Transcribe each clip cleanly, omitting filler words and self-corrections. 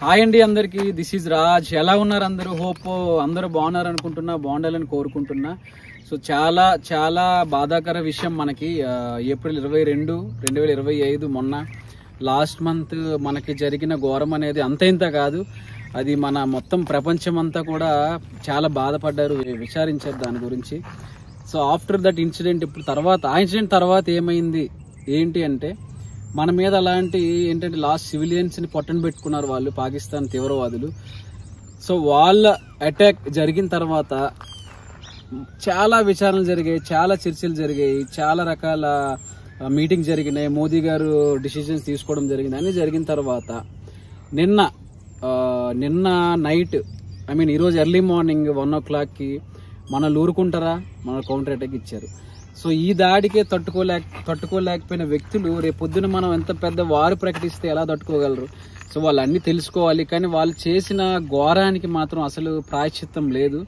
Hi అండి అందరికి, this is Raj. ఎలా ఉన్నారు అందరూ? హోప్ అందరూ బాగున్నారు అనుకుంటున్నా, బాగుండాలని కోరుకుంటున్నా. సో చాలా చాలా బాధాకర విషయం మనకి ఏప్రిల్ 22, 2025 మొన్న లాస్ట్ మంత్ మనకి జరిగిన ఘోరం అనేది అంత ఇంత కాదు. అది మన మొత్తం ప్రపంచం అంతా కూడా చాలా బాధపడ్డారు, విచారించారు దాని గురించి. సో ఆఫ్టర్ దట్ ఇన్సిడెంట్, ఇప్పుడు తర్వాత ఆ ఇన్సిడెంట్ తర్వాత ఏమైంది ఏంటి అంటే, మన మీద అలాంటి ఏంటంటే లాస్ట్ సివిలియన్స్ని పొట్టన పెట్టుకున్నారు వాళ్ళు, పాకిస్తాన్ తీవ్రవాదులు. సో వాళ్ళ అటాక్ జరిగిన తర్వాత చాలా విచారణలు జరిగాయి, చాలా చర్చలు జరిగాయి, చాలా రకాల మీటింగ్స్ జరిగినాయి, మోదీ గారు డిసిజన్స్ తీసుకోవడం జరిగింది. అన్నీ జరిగిన తర్వాత నిన్న నైట్, ఈరోజు ఎర్లీ మార్నింగ్ 1 o'clockకి మనల్ని ఊరుకుంటారా, మన కౌంటర్ అటాక్ ఇచ్చారు. సో ఈ దాడికే తట్టుకోలేకపోయిన వ్యక్తులు రేపు పొద్దున మనం ఎంత పెద్ద వారు ప్రకటిస్తే ఎలా తట్టుకోగలరు? సో వాళ్ళు అన్నీ తెలుసుకోవాలి, కానీ వాళ్ళు చేసిన ఘోరానికి మాత్రం అసలు ప్రాయశ్చిత్తం లేదు.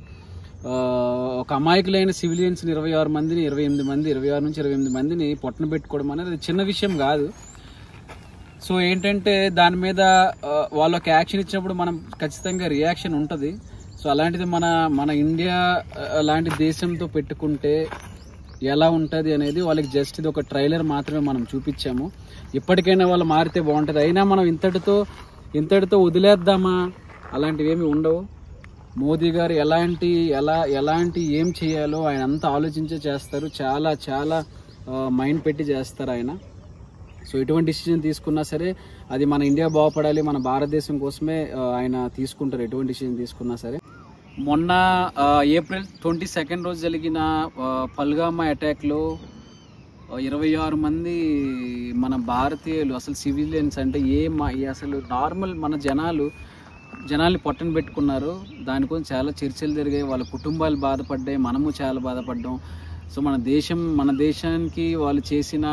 ఒక అమాయకులైన సివిలియన్స్ 26 మందిని, 26 నుంచి 28 మందిని పొట్టన పెట్టుకోవడం అనేది చిన్న విషయం కాదు. సో ఏంటంటే దాని మీద వాళ్ళు ఒక యాక్షన్ ఇచ్చినప్పుడు మనం ఖచ్చితంగా రియాక్షన్ ఉంటుంది. సో అలాంటిది మన ఇండియా లాంటి దేశంతో పెట్టుకుంటే ఎలా ఉంటుంది అనేది వాళ్ళకి జస్ట్ ఇది ఒక ట్రైలర్ మాత్రమే మనం చూపించాము. ఇప్పటికైనా వాళ్ళు మారితే బాగుంటుంది. అయినా మనం ఇంతటితో వదిలేద్దామా? అలాంటివి ఏమి ఉండవు. మోదీ గారు ఎలాంటి ఏం చేయాలో ఆయన అంతా ఆలోచించే చేస్తారు. చాలా చాలా మైండ్ పెట్టి చేస్తారు ఆయన. సో ఎటువంటి డిసిజన్ తీసుకున్నా సరే అది మన ఇండియా బాగుపడాలి, మన భారతదేశం కోసమే ఆయన తీసుకుంటారు. ఎటువంటి డిసిజన్ తీసుకున్నా సరే. మొన్న ఏప్రిల్ 22 రోజు జరిగిన పల్గామా అటాక్లో 26 మంది మన భారతీయులు, అసలు సివిలియన్స్ అంటే అసలు నార్మల్ మన జనాల్ని పొట్టన పెట్టుకున్నారు. దానికోసం చాలా చర్చలు జరిగాయి, వాళ్ళ కుటుంబాలు బాధపడ్డాయి, మనము చాలా బాధపడ్డాం. సో మన దేశానికి వాళ్ళు చేసిన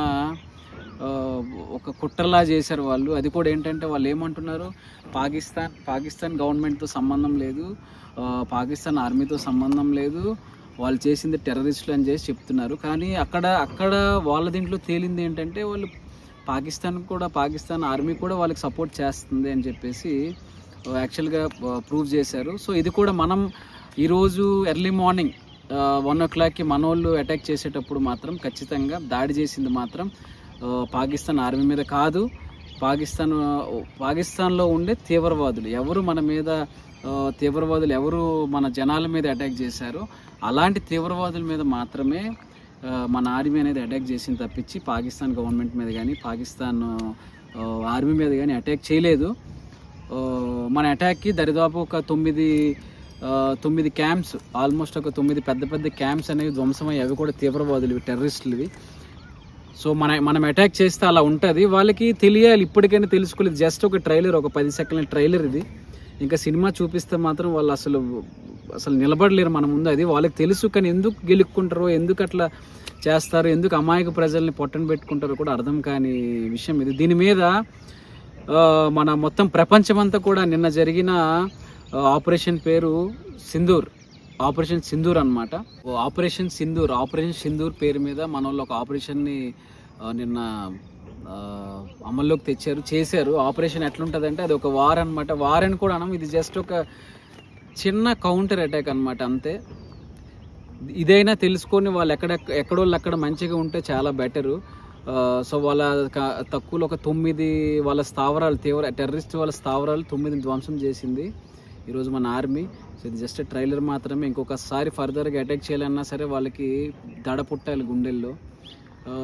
ఒక కుట్రలా చేశారు వాళ్ళు. అది కూడా ఏంటంటే వాళ్ళు ఏమంటున్నారు, పాకిస్తాన్ గవర్నమెంట్తో సంబంధం లేదు, పాకిస్తాన్ ఆర్మీతో సంబంధం లేదు, వాళ్ళు చేసింది టెర్రరిస్టులు అని చేసి చెప్తున్నారు. కానీ అక్కడ వాళ్ళ దీంట్లో తేలింది ఏంటంటే వాళ్ళు పాకిస్తాన్ ఆర్మీ కూడా వాళ్ళకి సపోర్ట్ చేస్తుంది అని చెప్పేసి యాక్చువల్గా ప్రూవ్ చేశారు. సో ఇది కూడా మనం ఈరోజు ఎర్లీ మార్నింగ్ 1 o'clockకి మన వాళ్ళు అటాక్ చేసేటప్పుడు మాత్రం ఖచ్చితంగా దాడి చేసింది మాత్రం పాకిస్తాన్ ఆర్మీ మీద కాదు, పాకిస్తాన్లో ఉండే తీవ్రవాదులు ఎవరు మన జనాల మీద అటాక్ చేశారో అలాంటి తీవ్రవాదుల మీద మాత్రమే మన ఆర్మీ అనేది అటాక్ చేసింది తప్పించి పాకిస్తాన్ గవర్నమెంట్ మీద కానీ పాకిస్తాన్ ఆర్మీ మీద కానీ అటాక్ చేయలేదు. మన అటాక్కి దరిదాపు ఒక 9 క్యాంప్స్, ఆల్మోస్ట్ ఒక 9 పెద్ద క్యాంప్స్ అనేవి ధ్వంసమయ్యి, అవి కూడా తీవ్రవాదులు, టెర్రరిస్టులవి. సో మనం అటాక్ చేస్తే అలా ఉంటుంది. వాళ్ళకి తెలియాలి, ఇప్పటికైనా తెలుసుకోలేదు. జస్ట్ ఒక ట్రైలర్, ఒక 10 సెకండ్ల ట్రైలర్ ఇది. ఇంకా సినిమా చూపిస్తే మాత్రం వాళ్ళు అసలు నిలబడలేరు మన ముందు. అది వాళ్ళకి తెలుసు, కానీ ఎందుకు గెలుక్కుంటారో, ఎందుకు అట్లా చేస్తారు, ఎందుకు అమాయక ప్రజల్ని పొట్టన పెట్టుకుంటారో కూడా అర్థం కాని విషయం ఇది. దీని మీద మన మొత్తం ప్రపంచమంతా కూడా నిన్న జరిగిన ఆపరేషన్ పేరు సింధూర్, ఆపరేషన్ సింధూర్ అనమాట. ఆపరేషన్ సింధూర్ పేరు మీద మన వాళ్ళు ఒక ఆపరేషన్ని నిన్న అమల్లోకి చేశారు. ఆపరేషన్ ఎట్లుంటుందంటే అది ఒక వార్ అనమాట. వార్ అని కూడా అనం, ఇది జస్ట్ ఒక చిన్న కౌంటర్ అటాక్ అనమాట, అంతే. ఇదైనా తెలుసుకొని వాళ్ళు ఎక్కడోళ్ళు అక్కడ మంచిగా ఉంటే చాలా బెటరు. సో వాళ్ళ తక్కువలో ఒక 9 వాళ్ళ స్థావరాలు, టెర్రరిస్ట్ వాళ్ళ స్థావరాలు 9 ధ్వంసం చేసింది ఈరోజు మన ఆర్మీ. సో ఇది జస్ట్ ట్రైలర్ మాత్రమే. ఇంకొకసారి ఫర్దర్గా అటాక్ చేయాలన్నా సరే వాళ్ళకి దడ పుట్టాలి గుండెల్లో.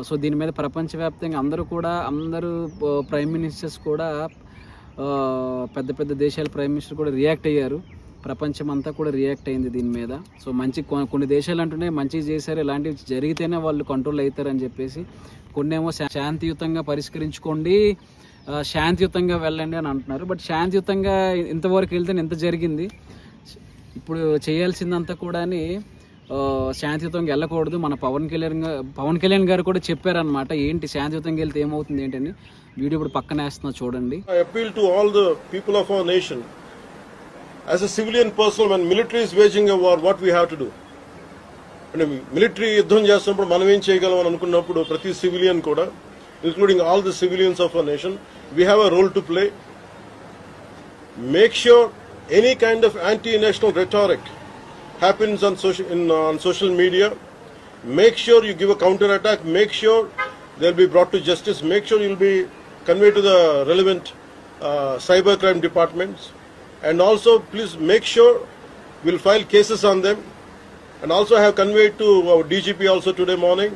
సో దీని మీద ప్రపంచవ్యాప్తంగా అందరూ ప్రైమ్ మినిస్టర్స్ కూడా, పెద్ద పెద్ద దేశాల ప్రైమ్ మినిస్టర్ కూడా రియాక్ట్ అయ్యారు. ప్రపంచం అంతా కూడా రియాక్ట్ అయింది దీని మీద. సో కొన్ని దేశాలు అంటూనే మంచిగా చేశారు, ఇలాంటివి జరిగితేనే వాళ్ళు కంట్రోల్ అవుతారని చెప్పేసి. కొన్నేమో శాంతియుతంగా పరిష్కరించుకోండి, శాంతియుతంగా వెళ్ళండి అని అంటున్నారు. బట్ శాంతియుతంగా ఇంతవరకు వెళ్తే ఇంత జరిగింది. ఇప్పుడు చేయాల్సిందంతా కూడా శాంతియుతంగా వెళ్ళకూడదు. మన పవన్ కళ్యాణ్ గారు కూడా చెప్పారనమాట, ఏంటి శాంతియుతంగా వెళ్తే ఏమవుతుంది ఏంటని. వీడియో ఇప్పుడు పక్కన వేస్తున్నా చూడండి. I appeal to all the people of our nation. As a civilian person, when military is waging a war, what we have to do? And military యుద్ధం చేస్తున్నప్పుడు మనం ఏం చేయగలం అని అనుకున్నప్పుడు ప్రతి సివిలియన్ కూడా, including all the civilians of our nation, we have a role to play. Make sure any kind of anti-national rhetoric happens on social media. Make sure you give a counter attack. Make sure they'll be brought to justice. Make sure you'll be conveyed to the relevant cybercrime departments. And also, please make sure we'll file cases on them. And also I have conveyed to our DGP also today morning,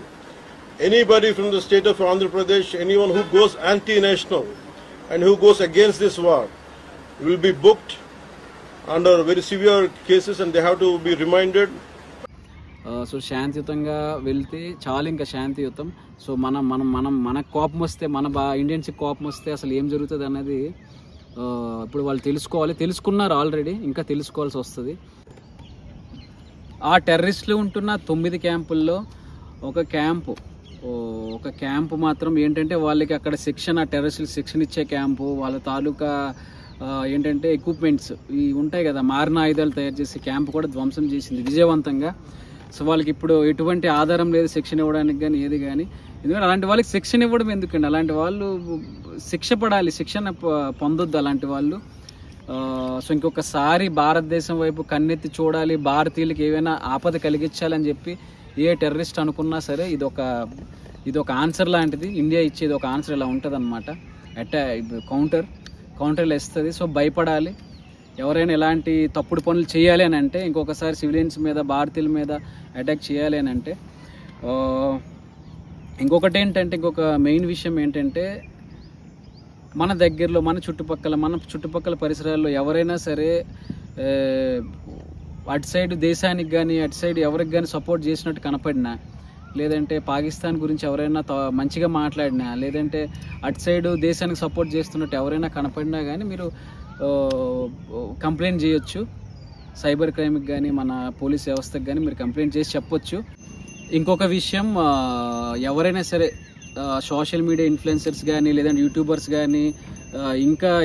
anybody from the state of Andhra Pradesh, anyone who goes anti-national and who goes against this war will be booked under very severe cases and they have to be reminded. So శాంతియుతంగా వెళ్తే చాలు, ఇంకా శాంతియుతం. So మనకు కోపం వస్తే, ఇండియన్స్కి కోపం వస్తే అసలు ఏం జరుగుతుంది అనేది ఇప్పుడు వాళ్ళు తెలుసుకున్నారు ఆల్రెడీ, ఇంకా తెలుసుకోవాల్సి వస్తుంది. ఆ టెర్రరిస్టులు ఉంటున్న 9 క్యాంపుల్లో ఒక క్యాంపు మాత్రం ఏంటంటే వాళ్ళకి అక్కడ శిక్షణ, టెర్రరిస్టులు శిక్షణ ఇచ్చే క్యాంపు, వాళ్ళ తాలూకా ఏంటంటే ఎక్విప్మెంట్స్ ఇవి ఉంటాయి కదా, మారిన ఆయుధాలు తయారు చేసే క్యాంపు కూడా ధ్వంసం చేసింది విజయవంతంగా. సో వాళ్ళకి ఇప్పుడు ఎటువంటి ఆధారం లేదు శిక్షణ ఇవ్వడానికి కానీ ఏది కానీ. ఎందుకంటే అలాంటి వాళ్ళకి శిక్షణ ఇవ్వడం ఎందుకండి, అలాంటి వాళ్ళు శిక్ష పడాలి, శిక్షణ పొందొద్దు అలాంటి వాళ్ళు. సో ఇంకొకసారి భారతదేశం వైపు కన్నెత్తి చూడాలి, భారతీయులకి ఏవైనా ఆపద కలిగించాలని చెప్పి ఏ టెర్రరిస్ట్ అనుకున్నా సరే ఇదొక ఆన్సర్ లాంటిది. ఇండియా ఇచ్చేది ఒక ఆన్సర్ ఇలా ఉంటుంది అనమాట. కౌంటర్లు ఇస్తుంది. సో భయపడాలి. ఎవరైనా ఎలాంటి తప్పుడు పనులు చేయాలి అని అంటే, ఇంకొకసారి సివిలియన్స్ మీద, భారతీయుల మీద అటాక్ చేయాలి అని అంటే, ఇంకొక మెయిన్ విషయం ఏంటంటే, మన దగ్గరలో మన చుట్టుపక్కల పరిసరాల్లో ఎవరైనా సరే అటు సైడ్ దేశానికి కానీ అటు సైడ్ ఎవరికి కానీ సపోర్ట్ చేసినట్టు కనపడినా, లేదంటే పాకిస్తాన్ గురించి ఎవరైనా మంచిగా మాట్లాడినా, లేదంటే అటు సైడ్ దేశానికి సపోర్ట్ చేస్తున్నట్టు ఎవరైనా కనపడినా కానీ మీరు కంప్లైంట్ చేయొచ్చు. సైబర్ క్రైమ్కి కానీ మన పోలీస్ వ్యవస్థకు కానీ మీరు కంప్లైంట్ చేసి చెప్పొచ్చు. ఇంకొక విషయం, ఎవరైనా సరే సోషల్ మీడియా ఇన్ఫ్లుయెన్సర్స్ కానీ, లేదంటే యూట్యూబర్స్ కానీ,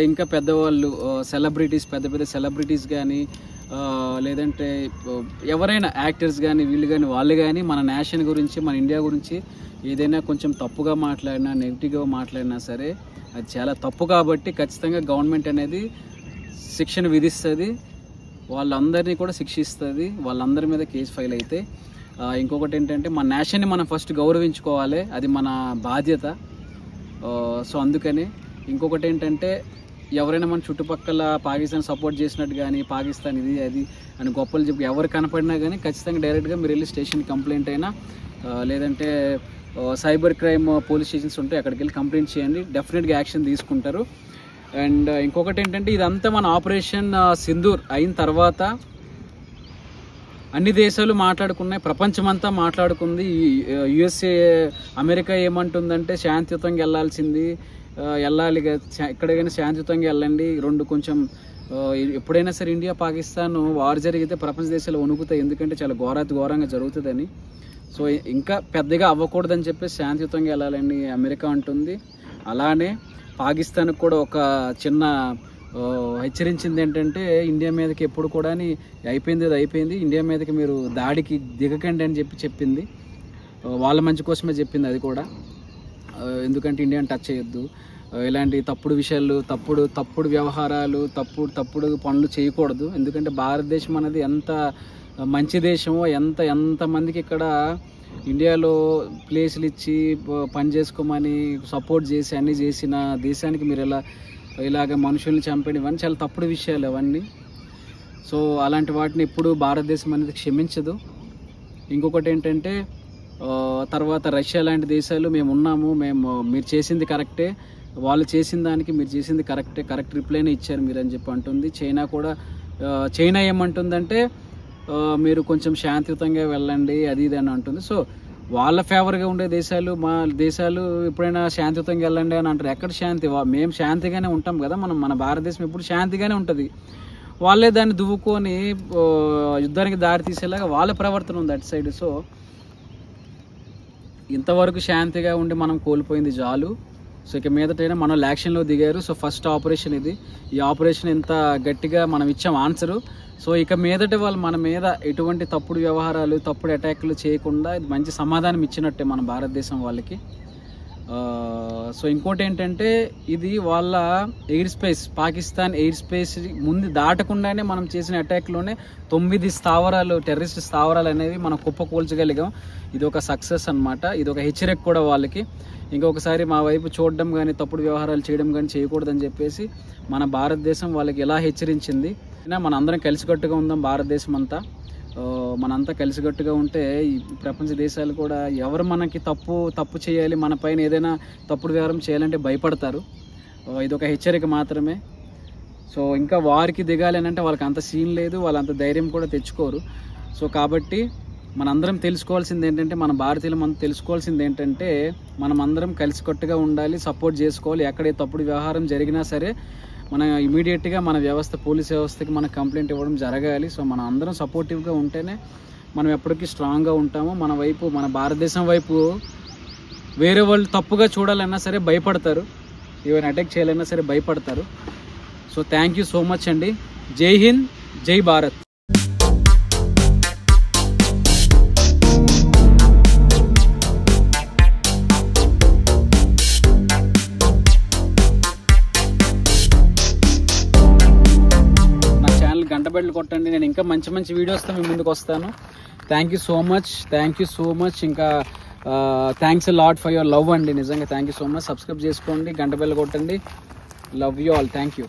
ఇంకా పెద్దవాళ్ళు పెద్ద సెలబ్రిటీస్ కానీ, లేదంటే ఎవరైనా యాక్టర్స్ కానీ వాళ్ళు కానీ మన నేషన్ గురించి, మన ఇండియా గురించి ఏదైనా కొంచెం తప్పుగా మాట్లాడినా, నెగిటివ్గా మాట్లాడినా సరే అది చాలా తప్పు. కాబట్టి ఖచ్చితంగా గవర్నమెంట్ అనేది శిక్షణ విధిస్తుంది, వాళ్ళందరినీ కూడా శిక్షిస్తుంది, వాళ్ళందరి మీద కేసు ఫైల్ అయితే. ఇంకొకటి ఏంటంటే, మన నేషన్ని మనం ఫస్ట్ గౌరవించుకోవాలి, అది మన బాధ్యత. సో అందుకని ఇంకొకటి ఏంటంటే, ఎవరైనా మన చుట్టుపక్కల పాకిస్తాన్ సపోర్ట్ చేసినట్టు కానీ, పాకిస్తాన్ ఇది అది అని గొప్పలు చెప్పి ఎవరు కనపడినా కానీ ఖచ్చితంగా డైరెక్ట్గా మీరు వెళ్ళి స్టేషన్ కంప్లైంట్ అయినా, లేదంటే సైబర్ క్రైమ్ పోలీస్ స్టేషన్స్ ఉంటే అక్కడికి వెళ్ళి కంప్లైంట్ చేయండి, డెఫినెట్గా యాక్షన్ తీసుకుంటారు. అండ్ ఇంకొకటి ఏంటంటే, ఇదంతా మన ఆపరేషన్ సింధూర్ అయిన తర్వాత అన్ని దేశాలు మాట్లాడుకున్నాయి, ప్రపంచమంతా మాట్లాడుకుంది. యుఎస్ఏ అమెరికా ఏమంటుందంటే శాంతియుతంగా వెళ్ళాలి, ఎక్కడికైనా శాంతియుతంగా వెళ్ళండి. కొంచెం ఎప్పుడైనా సరే ఇండియా పాకిస్తాన్ వార్ జరిగితే ప్రపంచ దేశాలు వణుకుతాయి, ఎందుకంటే చాలా ఘోరంగా జరుగుతుందని. సో ఇంకా పెద్దగా అవ్వకూడదని చెప్పి శాంతియుతంగా వెళ్ళాలని అమెరికా అంటుంది. అలానే పాకిస్తాన్కి కూడా ఒక చిన్న హెచ్చరించింది ఏంటంటే, ఇండియా మీదకి ఎప్పుడు కూడా అయిపోయింది, ఇండియా మీదకి మీరు దాడికి దిగకండి అని చెప్పింది. వాళ్ళ మంచి కోసమే చెప్పింది అది కూడా, ఎందుకంటే ఇండియాని టచ్ చేయొద్దు, ఇలాంటి తప్పుడు విషయాలు, తప్పుడు వ్యవహారాలు, తప్పుడు పనులు చేయకూడదు. ఎందుకంటే భారతదేశం అనేది ఎంత మంచి దేశమో, ఎంత మందికి ఇక్కడ ఇండియాలో ప్లేసులు ఇచ్చి పని చేసుకోమని సపోర్ట్ చేసి అన్నీ చేసిన దేశానికి మీరు ఇలాగ మనుషుల్ని చంపేయడం ఇవన్నీ చాలా తప్పుడు విషయాలు అవన్నీ. సో అలాంటి వాటిని ఎప్పుడు భారతదేశం అనేది క్షమించదు. ఇంకొకటి ఏంటంటే, తర్వాత రష్యా లాంటి దేశాలు మీరు చేసింది కరెక్టే, వాళ్ళు చేసిన దానికి మీరు చేసింది కరెక్ట్ రిప్లైనే ఇచ్చారు మీరు అని చెప్పి అంటుంది. చైనా ఏమంటుందంటే, మీరు కొంచెం శాంతియుతంగా వెళ్ళండి అది ఇది అని అంటుంది. సో వాళ్ళ ఫేవర్గా ఉండే దేశాలు, మా దేశాలు ఎప్పుడైనా శాంతియుతంగా వెళ్ళండి అని అంటారు. ఎక్కడ శాంతి? మేము శాంతిగానే ఉంటాం కదా, మన భారతదేశం ఎప్పుడు శాంతిగానే ఉంటుంది. వాళ్ళే దాన్ని దువ్వుకొని యుద్ధానికి దారి తీసేలాగా వాళ్ళ ప్రవర్తన ఉంది అటు సైడ్. సో ఇంతవరకు శాంతిగా ఉండి మనం కోల్పోయింది చాలు. సో ఇక మీదటైనా మన యాక్షన్లో దిగారు. సో ఫస్ట్ ఆపరేషన్ ఇది. ఈ ఆపరేషన్ ఇంత గట్టిగా మనం ఇచ్చాం ఆన్సరు. సో ఇక మీదట వాళ్ళు మన మీద ఎటువంటి తప్పుడు వ్యవహారాలు, తప్పుడు అటాక్లు చేయకుండా ఇది మంచి సమాధానం ఇచ్చినట్టే మన భారతదేశం వాళ్ళకి. సో ఇంకోటి ఏంటంటే, ఇది వాళ్ళ air space, Pakistan air space ముందు దాటకుండానే మనం చేసిన అటాక్లోనే 9 టెర్రరిస్ట్ స్థావరాలు అనేవి మనం కుప్పకూల్చగలిగాం. ఇది ఒక సక్సెస్ అన్నమాట. ఇది ఒక హెచ్చరిక కూడా వాళ్ళకి. ఇంకొకసారి మా వైపు చూడడం కానీ, తప్పుడు వ్యవహారాలు చేయడం కానీ చేయకూడదని చెప్పేసి మన భారతదేశం వాళ్ళకి ఎలా హెచ్చరించింది. మన అందరం కలిసికట్టుగా ఉందాం, భారతదేశం అంతా మనంతా కలిసికట్టుగా ఉంటే ఈ ప్రపంచ దేశాలు కూడా ఎవరు మనకి తప్పు చేయాలి, మన పైన ఏదైనా తప్పుడు వ్యవహారం చేయాలంటే భయపడతారు. ఇది ఒక హెచ్చరిక మాత్రమే. సో ఇంకా వారికి దిగాలి అని అంటే వాళ్ళకి అంత సీన్ లేదు, వాళ్ళు అంత ధైర్యం కూడా తెచ్చుకోరు. సో కాబట్టి మనందరం తెలుసుకోవాల్సింది ఏంటంటే, మన భారతీయులు మనం తెలుసుకోవాల్సింది ఏంటంటే, మనం అందరం కలిసికట్టుగా ఉండాలి, సపోర్ట్ చేసుకోవాలి. ఎక్కడే తప్పుడు వ్యవహారం జరిగినా సరే మనం ఇమీడియట్గా మన పోలీస్ వ్యవస్థకి మన కంప్లైంట్ ఇవ్వడం జరగాలి. సో మనం అందరం సపోర్టివ్గా ఉంటేనే మనం ఎప్పటికీ స్ట్రాంగ్గా ఉంటాము. మన భారతదేశం వైపు వేరే వాళ్ళు తప్పుగా చూడాలన్నా సరే భయపడతారు, ఏమైనా అటాక్ చేయాలన్నా సరే భయపడతారు. So thank you so much అండి. జై హింద్, జై భారత్. గంట బెల్లు కొట్టండి, నేను ఇంకా మంచి వీడియోస్తో మీ ముందుకు వస్తాను. Thank you so much. ఇంకా thanks lot for your love అండి, నిజంగా thank you so much. Subscribe చేసుకోండి, గంట బెల్లు కొట్టండి. Love you all, thank you.